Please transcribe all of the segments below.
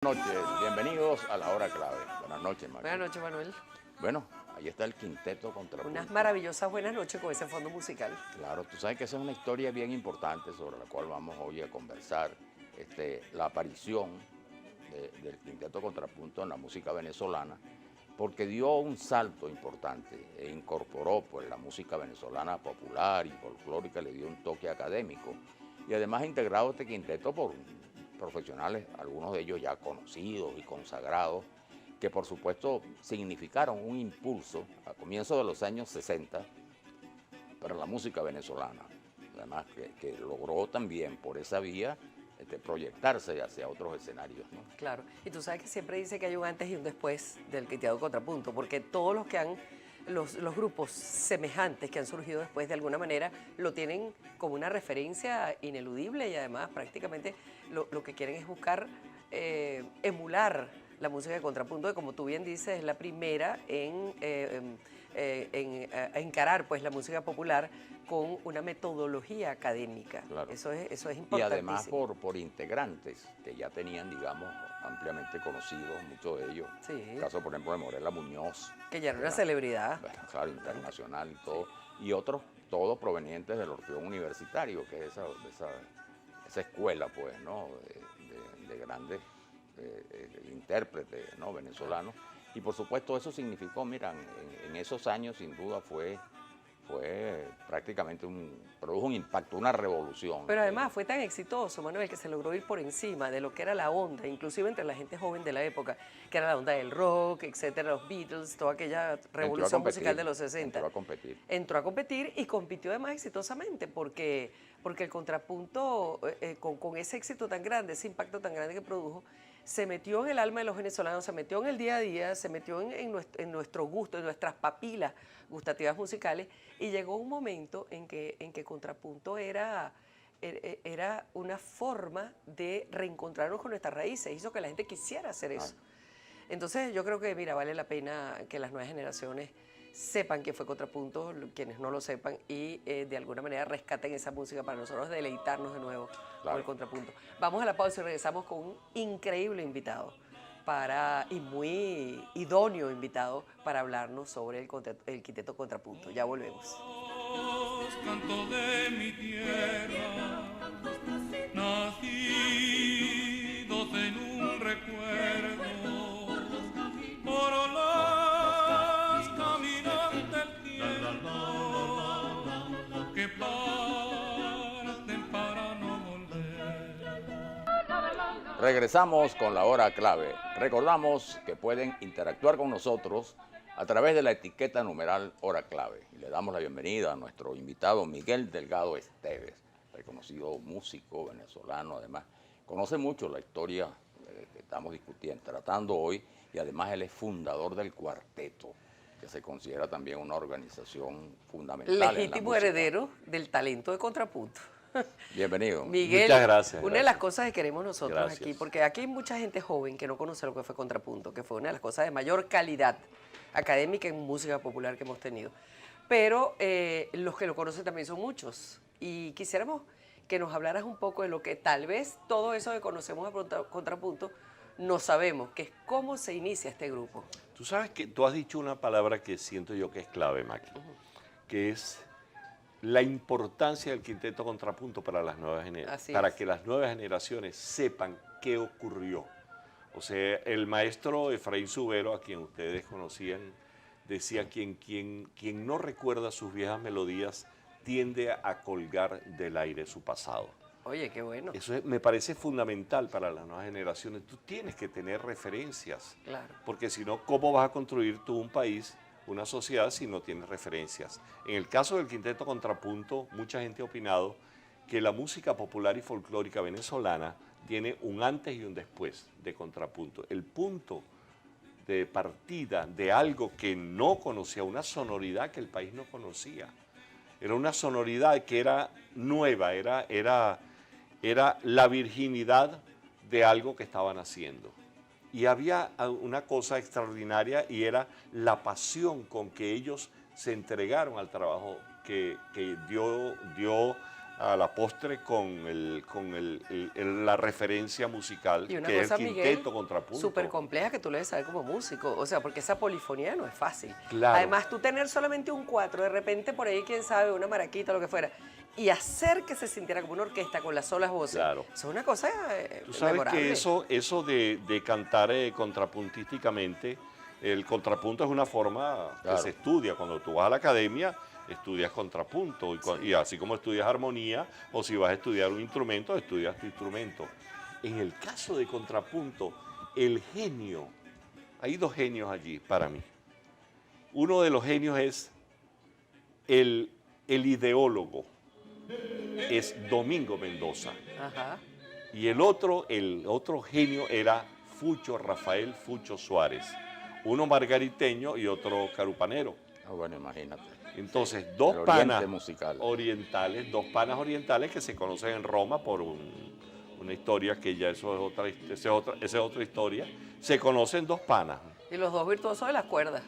Buenas noches, bienvenidos a la hora clave. Buenas noches, María. Buenas noches, Manuel. Bueno, ahí está el quinteto Contrapunto. Unas maravillosas buenas noches con ese fondo musical. Claro, tú sabes que esa es una historia bien importante sobre la cual vamos hoy a conversar. La aparición del quinteto Contrapunto en la música venezolana, porque dio un salto importante e incorporó pues, la música venezolana popular y folclórica, le dio un toque académico. Y además integrado este quinteto por profesionales, algunos de ellos ya conocidos y consagrados, que por supuesto significaron un impulso a comienzos de los años 60 para la música venezolana. Además que logró también por esa vía proyectarse hacia otros escenarios, ¿no? Claro, y tú sabes que siempre dice que hay un antes y un después del quinteto Contrapunto, porque todos los que han, los grupos semejantes que han surgido después de alguna manera lo tienen como una referencia ineludible y además prácticamente lo que quieren es buscar emular la música de Contrapunto, que como tú bien dices es la primera en encarar pues la música popular con una metodología académica. Claro. Eso es importantísimo. Y además por integrantes que ya tenían, digamos, ampliamente conocidos, muchos de ellos. Sí. El caso, por ejemplo, de Morela Muñoz. Que ya era una celebridad. Bueno, claro, internacional y todo. Sí. Y otros, todos provenientes del Orfeón Universitario, que es esa escuela, pues, ¿no? De grandes intérpretes, ¿no? Venezolanos. Y por supuesto eso significó, miran, en esos años sin duda fue prácticamente produjo un impacto, una revolución. Pero además fue tan exitoso, Manuel, que se logró ir por encima de lo que era la onda, inclusive entre la gente joven de la época, que era la onda del rock, etcétera, los Beatles, toda aquella revolución musical de los 60. Entró a competir. Entró a competir y compitió además exitosamente, porque el Contrapunto, con ese éxito tan grande, ese impacto tan grande que produjo, se metió en el alma de los venezolanos, se metió en el día a día, se metió en nuestro gusto, en nuestras papilas gustativas musicales, y llegó un momento en que Contrapunto era una forma de reencontrarnos con nuestras raíces, hizo que la gente quisiera hacer eso. Entonces yo creo que, mira, vale la pena que las nuevas generaciones sepan que fue Contrapunto, quienes no lo sepan, y de alguna manera rescaten esa música para nosotros deleitarnos de nuevo con el Contrapunto. Vamos a la pausa y regresamos con un increíble invitado y muy idóneo invitado para hablarnos sobre el quinteto Contrapunto. Ya volvemos. Canto de mi tierra, nacidos en un recuerdo, por las caminos del tiempo que parten para no volver. Regresamos con la hora clave. Recordamos que pueden interactuar con nosotros a través de la etiqueta numeral hora clave. Y le damos la bienvenida a nuestro invitado Miguel Delgado Esteves, reconocido músico venezolano, además conoce mucho la historia que estamos discutiendo, tratando hoy, y además él es fundador del Cuarteto, que se considera también una organización fundamental. Legítimo heredero del talento de Contrapunto. Bienvenido. Miguel, muchas gracias. Una de las cosas que queremos nosotros Gracias. aquí, porque aquí hay mucha gente joven que no conoce lo que fue Contrapunto, que fue una de las cosas de mayor calidad académica en música popular que hemos tenido. Pero los que lo conocen también son muchos. Y quisiéramos que nos hablaras un poco de lo que tal vez todo eso que conocemos a Contrapunto no sabemos, que es cómo se inicia este grupo. Tú sabes que tú has dicho una palabra que siento yo que es clave, Maki, que es la importancia del quinteto Contrapunto para las nuevas generaciones, para que las nuevas generaciones sepan qué ocurrió. O sea, el maestro Efraín Zubero, a quien ustedes conocían, decía quien no recuerda sus viejas melodías tiende a colgar del aire su pasado. Oye, qué bueno. Eso me parece fundamental para las nuevas generaciones. Tú tienes que tener referencias. Claro. Porque si no, ¿cómo vas a construir tú un país, una sociedad, si no tienes referencias? En el caso del Quinteto Contrapunto, mucha gente ha opinado que la música popular y folclórica venezolana tiene un antes y un después de Contrapunto. El punto de partida de algo que no conocía, una sonoridad que el país no conocía. Era una sonoridad que era nueva, era la virginidad de algo que estaban haciendo. Y había una cosa extraordinaria y era la pasión con que ellos se entregaron al trabajo que dio a la postre con la referencia musical, Y una que cosa, es el Miguel, quinteto contrapunto. súper compleja que tú le debes saber como músico, o sea, porque esa polifonía no es fácil. Claro. Además, tú tener solamente un cuatro, de repente por ahí, quién sabe, una maraquita, lo que fuera, y hacer que se sintiera como una orquesta con las solas voces, Claro. eso es una cosa Tú sabes memorable. que eso de cantar contrapuntísticamente, el contrapunto es una forma Claro. que se estudia. Cuando tú vas a la academia, estudias contrapunto. Y así como estudias armonía, o si vas a estudiar un instrumento, estudias tu instrumento. En el caso de contrapunto, el genio, hay dos genios allí para mí. Uno de los genios es el ideólogo, es Domingo Mendoza. Ajá. Y el otro genio era Fucho Rafael Fucho Suárez, uno margariteño y otro carupanero. Ah, bueno, imagínate. Entonces, dos El panas oriente musical. orientales que se conocen en Roma por una historia que ya eso es otra historia. Se conocen dos panas. Y los dos virtuosos de las cuerdas.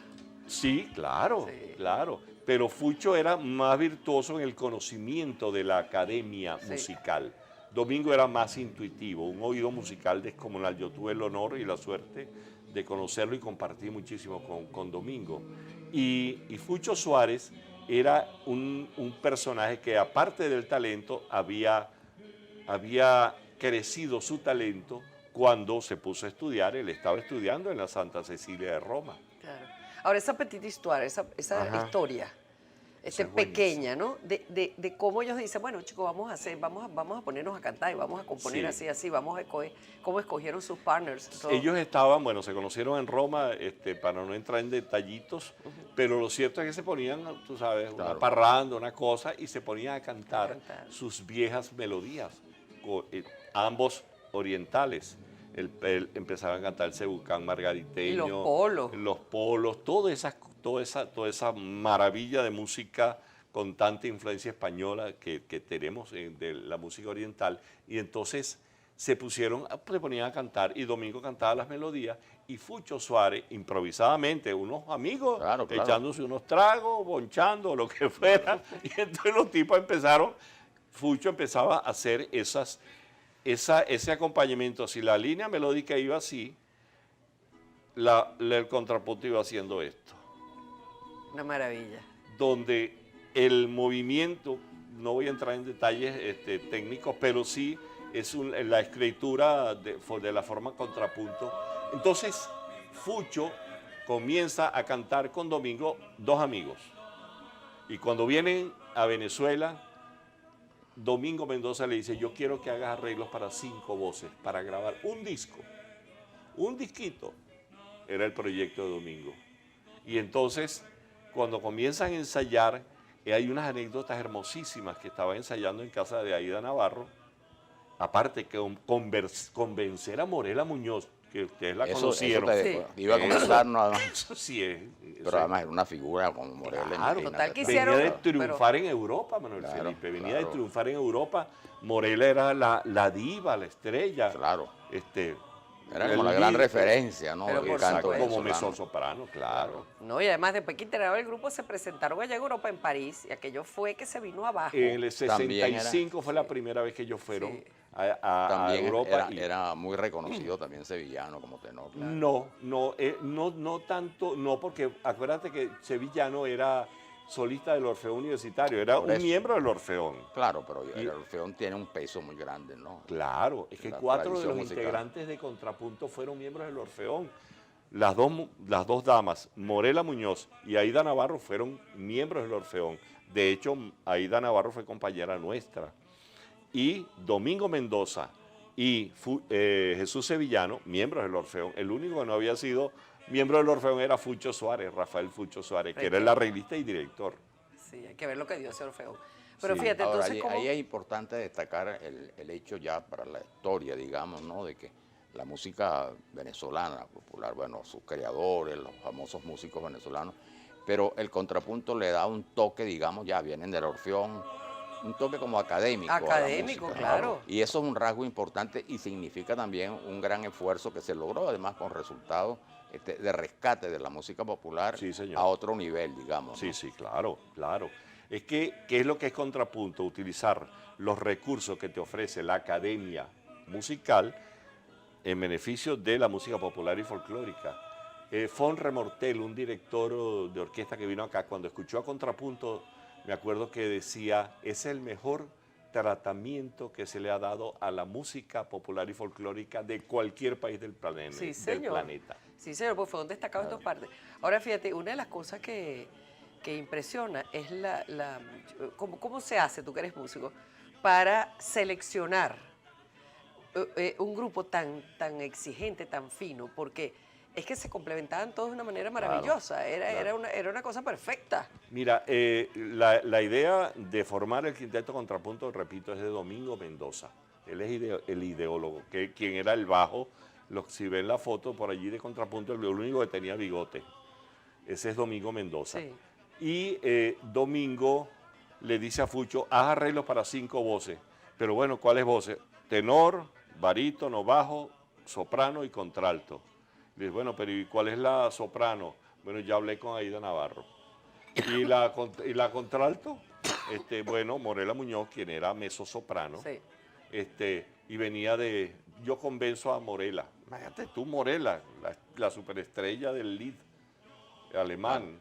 Sí, claro, Sí. claro. Pero Fucho era más virtuoso en el conocimiento de la academia Sí. musical. Domingo era más intuitivo, un oído musical descomunal. Yo tuve el honor y la suerte de conocerlo y compartir muchísimo con Domingo. Y Fucho Suárez era un personaje que, aparte del talento, había crecido su talento cuando se puso a estudiar. Él estaba estudiando en la Santa Cecilia de Roma. Claro. Ahora, esa petite histoire, esa Ajá. historia, Esa es pequeña, ¿no? De cómo ellos dicen, bueno, chicos, vamos a ponernos a cantar y vamos a componer Sí. así, vamos a escoger, cómo escogieron sus partners. todo. Ellos estaban, bueno, se conocieron en Roma, para no entrar en detallitos, pero lo cierto es que se ponían, tú sabes, una Claro. parranda, una cosa, y se ponían a cantar, A cantar. sus viejas melodías, ambos orientales. Empezaban a cantar el cebucán margariteño. Y los polos. Los polos, toda esa maravilla de música con tanta influencia española que tenemos de la música oriental. Y entonces se ponían a cantar, y Domingo cantaba las melodías, y Fucho Suárez, improvisadamente, unos amigos, Claro, claro. echándose unos tragos, bonchando, lo que fuera, y entonces los tipos Fucho empezaba a hacer ese acompañamiento. Si la línea melódica iba así, el contrapunto iba haciendo esto, Una maravilla. donde el movimiento, no voy a entrar en detalles técnicos, pero sí es la escritura de la forma contrapunto. Entonces, Fucho comienza a cantar con Domingo, dos amigos. Y cuando vienen a Venezuela, Domingo Mendoza le dice, yo quiero que hagas arreglos para 5 voces, para grabar un disco, un disquito. Era el proyecto de Domingo. Y entonces, cuando comienzan a ensayar, hay unas anécdotas hermosísimas que estaba ensayando en casa de Aida Navarro. Aparte que convencer a Morela Muñoz, que ustedes la conocieron. Sí. Iba a comenzar nada más. Eso sí es. Pero además era una figura como Morel. Claro, Total, venía quisieron, de triunfar pero- en Europa, Manuel Claro, Felipe, venía claro. de triunfar en Europa. Morela era la diva, la estrella. Claro. Era el como la gran líder, referencia, ¿no? Pero del por canto supuesto. como venezolano. mezzosoprano, claro. No, y además después que integraron el grupo se presentaron allá en Europa, en París, y aquello fue que se vino abajo. En el También 65 fue la primera vez que ellos fueron Sí. a También Europa. era muy reconocido también sevillano como tenor. No tanto, no, porque acuérdate que Sevillano era solista del Orfeón Universitario, era Por un eso. miembro del Orfeón. Claro, pero el Orfeón tiene un peso muy grande, ¿no? Claro, es que La 4 de los tradición musical. integrantes de Contrapunto fueron miembros del Orfeón. Las dos damas, Morela Muñoz y Aida Navarro, fueron miembros del Orfeón. De hecho, Aida Navarro fue compañera nuestra. Y Domingo Mendoza y Jesús Sevillano, miembros del Orfeón. El único que no había sido miembro del Orfeón era Fucho Suárez, Rafael Fucho Suárez, que era el arreglista y director. Sí, hay que ver lo que dio ese Orfeo. Pero Sí. fíjate, Ahora, entonces, ahí es importante destacar el hecho ya para la historia, digamos, ¿no? De que la música venezolana popular, bueno, sus creadores, los famosos músicos venezolanos, pero el contrapunto le da un toque, digamos, ya vienen del Orfeón, un toque como académico. a la Académico, música, claro. Y eso es un rasgo importante y significa también un gran esfuerzo que se logró, además con resultados de rescate de la música popular Sí, señor. a otro nivel, digamos. Sí, ¿no? sí, claro, claro. es que, ¿qué es lo que es contrapunto? Utilizar los recursos que te ofrece la academia musical en beneficio de la música popular y folclórica. Fon Remortel, un director de orquesta que vino acá, cuando escuchó a Contrapunto, me acuerdo que decía, es el mejor tratamiento que se le ha dado a la música popular y folclórica de cualquier país del planeta. Sí, señor. Sí, señor, pues fueron destacados en dos partes. Ahora, fíjate, una de las cosas que impresiona es cómo se hace, tú que eres músico, para seleccionar un grupo tan exigente, tan fino, porque es que se complementaban todos de una manera maravillosa, Claro. Era una cosa perfecta. Mira, la idea de formar el quinteto Contrapunto, repito, es de Domingo Mendoza. Él es el ideólogo, quien era el bajo. Si ven la foto por allí de Contrapunto, el único que tenía bigote. Ese es Domingo Mendoza. Sí. Y Domingo le dice a Fucho, haz arreglos para 5 voces. Pero bueno, ¿cuáles voces? Tenor, barítono, bajo, soprano y contralto. Le dice, bueno, pero ¿y cuál es la soprano? Bueno, ya hablé con Aida Navarro. ¿Y la contralto? Bueno, Morela Muñoz, quien era mezzosoprano. Sí. Y venía de... Yo convenzo a Morela. Imagínate tú, Morela, la superestrella del lead alemán.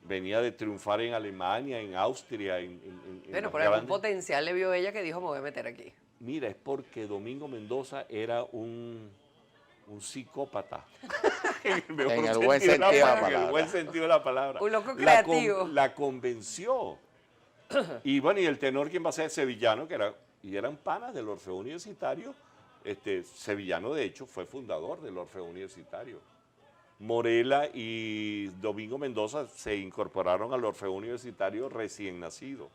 Venía de triunfar en Alemania, en Austria, Bueno, los por algún grandes... potencial le vio ella que dijo, me voy a meter aquí. Mira, es porque Domingo Mendoza era un psicópata. En el buen sentido de la En el palabra. buen sentido de la palabra. Un loco creativo. La convenció. Y bueno, y el tenor, ¿quién va a ser? Sevillano, y eran panas del Orfeo Universitario. Sevillano, de hecho, fue fundador del Orfeo Universitario. Morela y Domingo Mendoza se incorporaron al Orfeo Universitario recién nacido.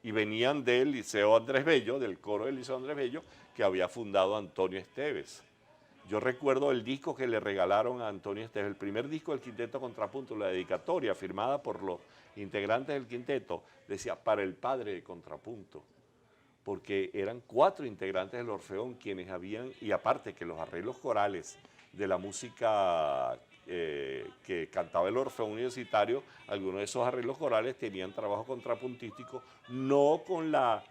Y venían del Liceo Andrés Bello, del coro del Liceo Andrés Bello, que había fundado Antonio Esteves. Yo recuerdo el disco que le regalaron a Antonio Esteves, el primer disco del Quinteto Contrapunto, la dedicatoria firmada por los integrantes del quinteto, decía, para el padre de Contrapunto, porque eran 4 integrantes del Orfeón quienes habían, y aparte que los arreglos corales de la música que cantaba el Orfeo Universitario, algunos de esos arreglos corales tenían trabajo contrapuntístico, no con la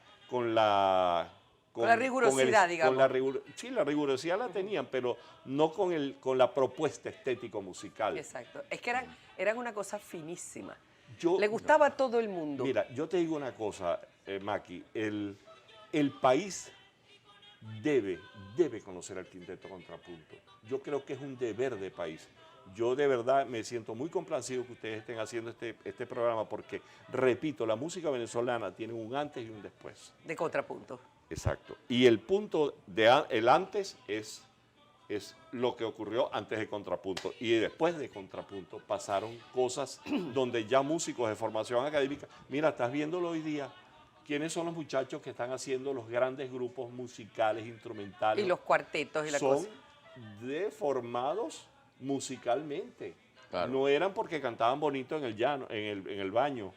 rigurosidad, digamos. Sí, la rigurosidad la tenían, pero no con la propuesta estético-musical. Exacto. Es que eran una cosa finísima. Yo- Le gustaba a todo el mundo. Mira, yo te digo una cosa, Maki, el país debe conocer al Quinteto Contrapunto. Yo creo que es un deber de país. Yo de verdad me siento muy complacido que ustedes estén haciendo este programa porque, repito, la música venezolana tiene un antes y un después. De contrapunto. Exacto. Y el punto el antes es lo que ocurrió antes de Contrapunto. Y después de Contrapunto pasaron cosas donde ya músicos de formación académica, mira, estás viéndolo hoy día, ¿quiénes son los muchachos que están haciendo los grandes grupos musicales, instrumentales? Y los cuartetos y la son cosa. deformados musicalmente. Claro. No eran porque cantaban bonito en el llano, en el baño.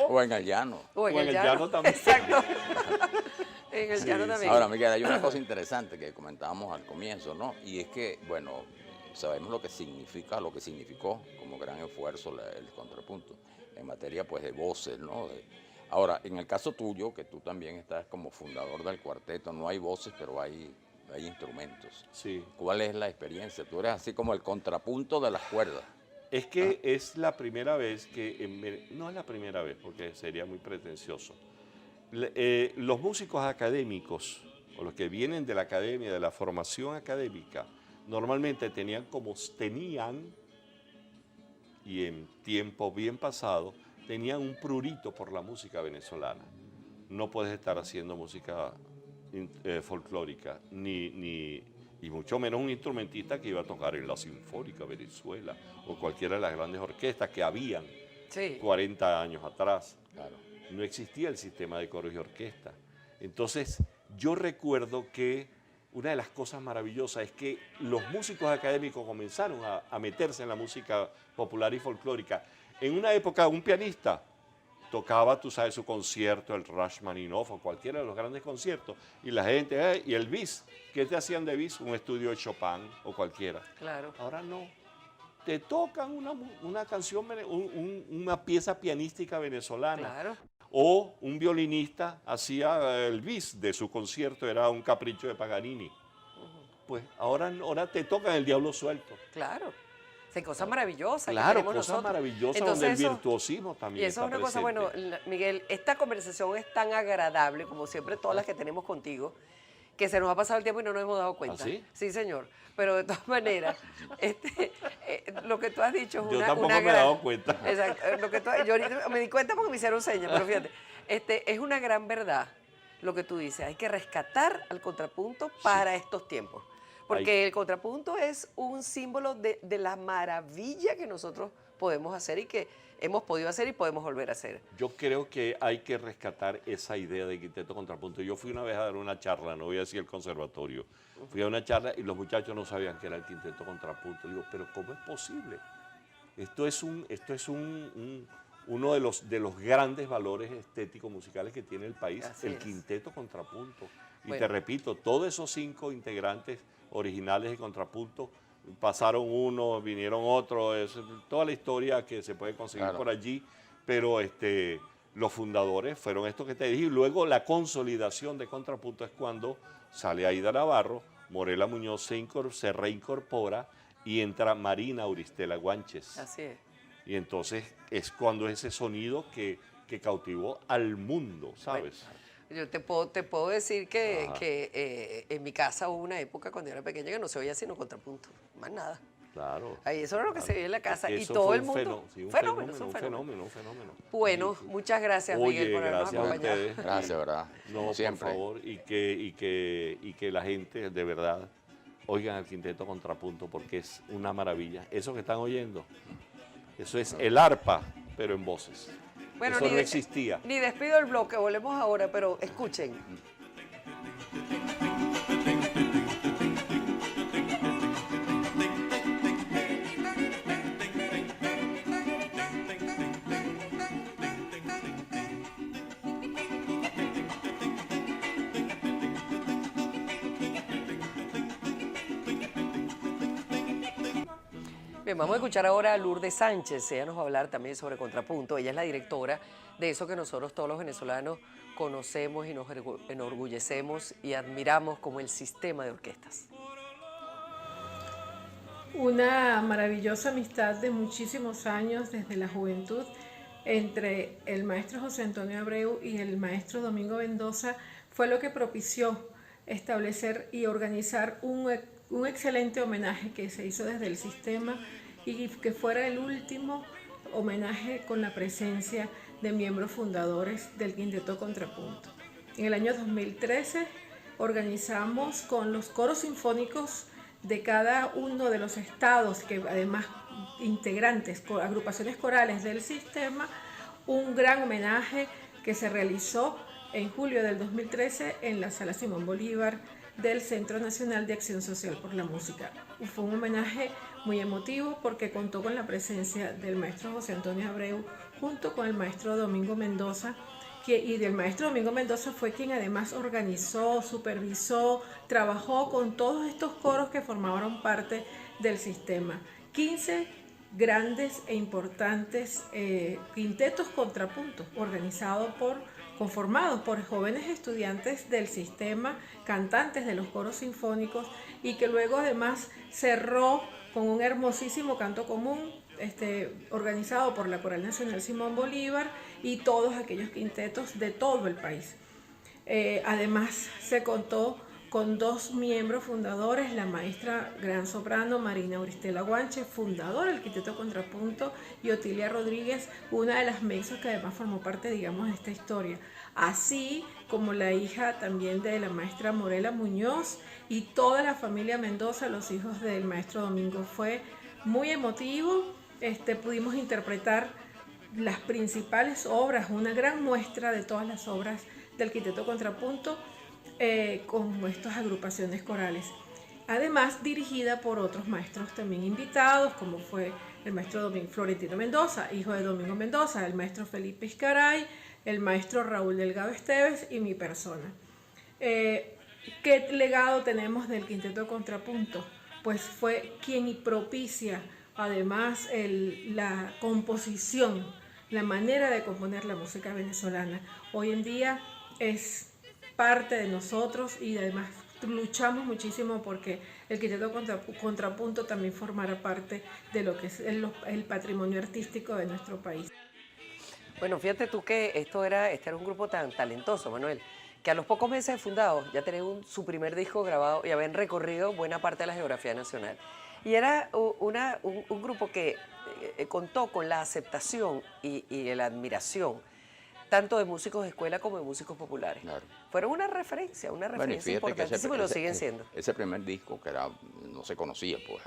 O en el llano. O en O el llano también. Exacto. En el Sí, llano sí. también. Ahora, Miguel, hay una cosa interesante que comentábamos al comienzo, ¿no? Y es que, bueno, sabemos lo que significó como gran esfuerzo el contrapunto en materia, pues, de voces, ¿no? Ahora, en el caso tuyo, que tú también estás como fundador del cuarteto, no hay voces, pero hay instrumentos. Sí. ¿Cuál es la experiencia? Tú eres así como el contrapunto de las cuerdas. Es que es la primera vez que, no es la primera vez porque sería muy pretencioso, los músicos académicos o los que vienen de la academia, de la formación académica, normalmente tenían, y en tiempo bien pasado, tenían un prurito por la música venezolana. No puedes estar haciendo música folclórica, y mucho menos un instrumentista que iba a tocar en la Sinfónica Venezuela o cualquiera de las grandes orquestas que habían Sí. 40 años atrás. Claro. No existía el sistema de coros y orquesta. Entonces, yo recuerdo que una de las cosas maravillosas es que los músicos académicos comenzaron a meterse en la música popular y folclórica. En una época, un pianista tocaba, tú sabes, su concierto, el Rachmaninoff o cualquiera de los grandes conciertos, y la gente, y el bis, ¿qué te hacían de bis? Un estudio de Chopin o cualquiera. Claro. Ahora no. te tocan una canción, una pieza pianística venezolana. Claro. O un violinista hacía el bis de su concierto, era un capricho de Paganini. Pues ahora te tocan el diablo suelto. Claro. Hay cosas maravillosas. Claro, que tenemos cosas nosotros. maravillosas Entonces, donde el eso- virtuosismo también Y eso es está una cosa, presente. bueno, Miguel, esta conversación es tan agradable, como siempre todas las que tenemos contigo, que se nos ha pasado el tiempo y no nos hemos dado cuenta. ¿Ah, sí? Sí, señor. Pero de todas maneras, lo que tú has dicho es Yo una, tampoco una me he dado cuenta. Exacto. Yo ahorita me di cuenta porque me hicieron señas, pero fíjate, es una gran verdad lo que tú dices. Hay que rescatar al contrapunto para estos tiempos. Porque el contrapunto es un símbolo de la maravilla que nosotros podemos hacer y que hemos podido hacer y podemos volver a hacer. Yo creo que hay que rescatar esa idea de quinteto contrapunto. Yo fui una vez a dar una charla, no voy a decir el conservatorio, fui a una charla y los muchachos no sabían que era el quinteto contrapunto. Digo, pero ¿cómo es posible? Esto es uno de los grandes valores estéticos musicales que tiene el país, Así el es. quinteto contrapunto. Y Bueno. te repito, todos esos 5 integrantes originales de contrapunto, pasaron uno, vinieron otros, es toda la historia que se puede conseguir Claro. por allí, pero los fundadores fueron estos que te dije, y luego la consolidación de contrapunto es cuando sale Aida Navarro, Morela Muñoz se reincorpora y entra Marina Auristela Guanches. Así es. Y entonces es cuando ese sonido que cautivó al mundo, ¿sabes? Yo te puedo decir que, Ajá. en mi casa hubo una época cuando yo era pequeña que no se oía sino contrapunto, más nada. Claro. Ahí eso era lo que se veía en la casa Porque y eso todo fue el un mundo. sí, un Fenómeno. fenómeno. Bueno, Sí, sí. muchas gracias, Oye, Miguel, por habernos gracias a acompañado. ustedes. Gracias, ¿verdad? No, Como siempre. por favor, y que la gente de verdad oigan el quinteto contrapunto porque es una maravilla. Eso que están oyendo, eso es el arpa, pero en voces. Bueno, eso no existía. Ni despido el bloque, volvemos ahora, pero escuchen. Bien, vamos a escuchar ahora a Lourdes Sánchez. Ella nos va a hablar también sobre contrapunto. Ella es la directora de eso que nosotros todos los venezolanos conocemos y nos enorgullecemos y admiramos como el sistema de orquestas. Una maravillosa amistad de muchísimos años desde la juventud entre el maestro José Antonio Abreu y el maestro Domingo Mendoza fue lo que propició establecer y organizar un excelente homenaje que se hizo desde el sistema y que fuera el último homenaje con la presencia de miembros fundadores del Quinteto Contrapunto. En el año 2013 organizamos con los coros sinfónicos de cada uno de los estados, que además integrantes, agrupaciones corales del sistema, un gran homenaje que se realizó en julio del 2013 en la Sala Simón Bolívar del Centro Nacional de Acción Social por la Música. Fue un homenaje muy emotivo porque contó con la presencia del maestro José Antonio Abreu junto con el maestro Domingo Mendoza, y del maestro Domingo Mendoza fue quien además organizó, supervisó, trabajó con todos estos coros que formaron parte del sistema. 15 grandes e importantes quintetos contrapuntos conformados por jóvenes estudiantes del sistema, cantantes de los coros sinfónicos, y que luego además cerró con un hermosísimo canto común organizado por la Coral Nacional Simón Bolívar y todos aquellos quintetos de todo el país. Además se contó con 2 miembros fundadores, la maestra gran soprano Marina Auristela Guanches, fundadora del Quinteto Contrapunto, y Otilia Rodríguez, una de las mezos que además formó parte, digamos, de esta historia. Así como la hija también de la maestra Morela Muñoz y toda la familia Mendoza, los hijos del maestro Domingo. Fue muy emotivo, pudimos interpretar las principales obras, una gran muestra de todas las obras del Quinteto Contrapunto, con estas agrupaciones corales. Además, dirigida por otros maestros también invitados, como fue el maestro Florentino Mendoza, hijo de Domingo Mendoza, el maestro Felipe Iscaray, el maestro Raúl Delgado Esteves y mi persona. ¿Qué legado tenemos del Quinteto Contrapunto? Pues fue quien propicia además la composición, la manera de componer la música venezolana. Hoy en día es parte de nosotros y además luchamos muchísimo porque el Quinteto Contrapunto también formara parte de lo que es el patrimonio artístico de nuestro país. Bueno, fíjate tú que este era un grupo tan talentoso, Manuel, que a los pocos meses de fundado ya tenían su primer disco grabado y habían recorrido buena parte de la geografía nacional. Y era un grupo que contó con la aceptación y la admiración tanto de músicos de escuela como de músicos populares. Claro. Fueron una referencia importantísima y lo siguen siendo. Ese primer disco que no se conocía, pues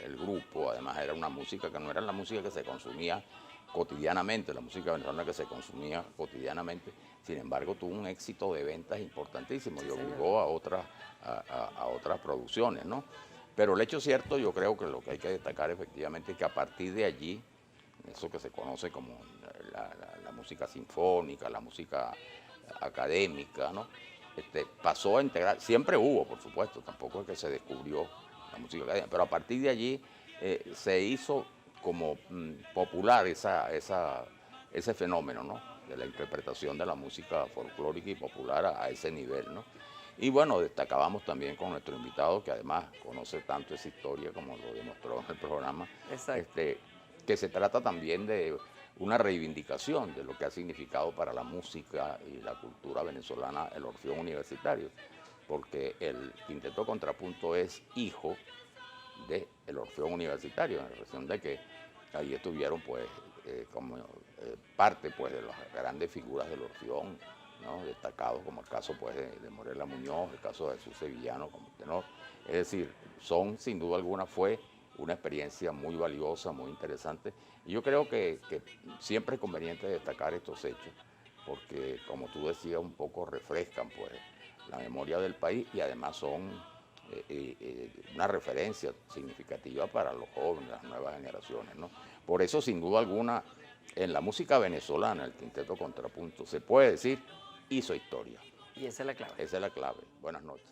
el grupo, además era una música que no era la música que se consumía cotidianamente, la música venezolana que se consumía cotidianamente, sin embargo tuvo un éxito de ventas importantísimo y obligó a otras producciones, ¿no? Pero el hecho cierto, yo creo que lo que hay que destacar efectivamente es que a partir de allí, eso que se conoce como la música sinfónica, la música académica, ¿no? Pasó a integrar, siempre hubo, por supuesto, tampoco es que se descubrió la música académica, pero a partir de allí se hizo como popular ese fenómeno, ¿no? De la interpretación de la música folclórica y popular a ese nivel, ¿no? Y bueno, destacábamos también con nuestro invitado, que además conoce tanto esa historia como lo demostró en el programa, que se trata también de una reivindicación de lo que ha significado para la música y la cultura venezolana el Orfeón Universitario, porque el Quinteto Contrapunto es hijo del Orfeón Universitario, en la razón de que ahí estuvieron pues como parte pues de las grandes figuras del Orfeón, ¿no? Destacados como el caso pues de Morela Muñoz, el caso de Jesús Sevillano como tenor. Es decir, sin duda alguna fue una experiencia muy valiosa, muy interesante. Y yo creo que siempre es conveniente destacar estos hechos, porque como tú decías, un poco refrescan pues la memoria del país y además son una referencia significativa para los jóvenes, las nuevas generaciones, ¿no? Por eso, sin duda alguna, en la música venezolana, el Quinteto Contrapunto, se puede decir, hizo historia. Y esa es la clave. Esa es la clave. Buenas noches.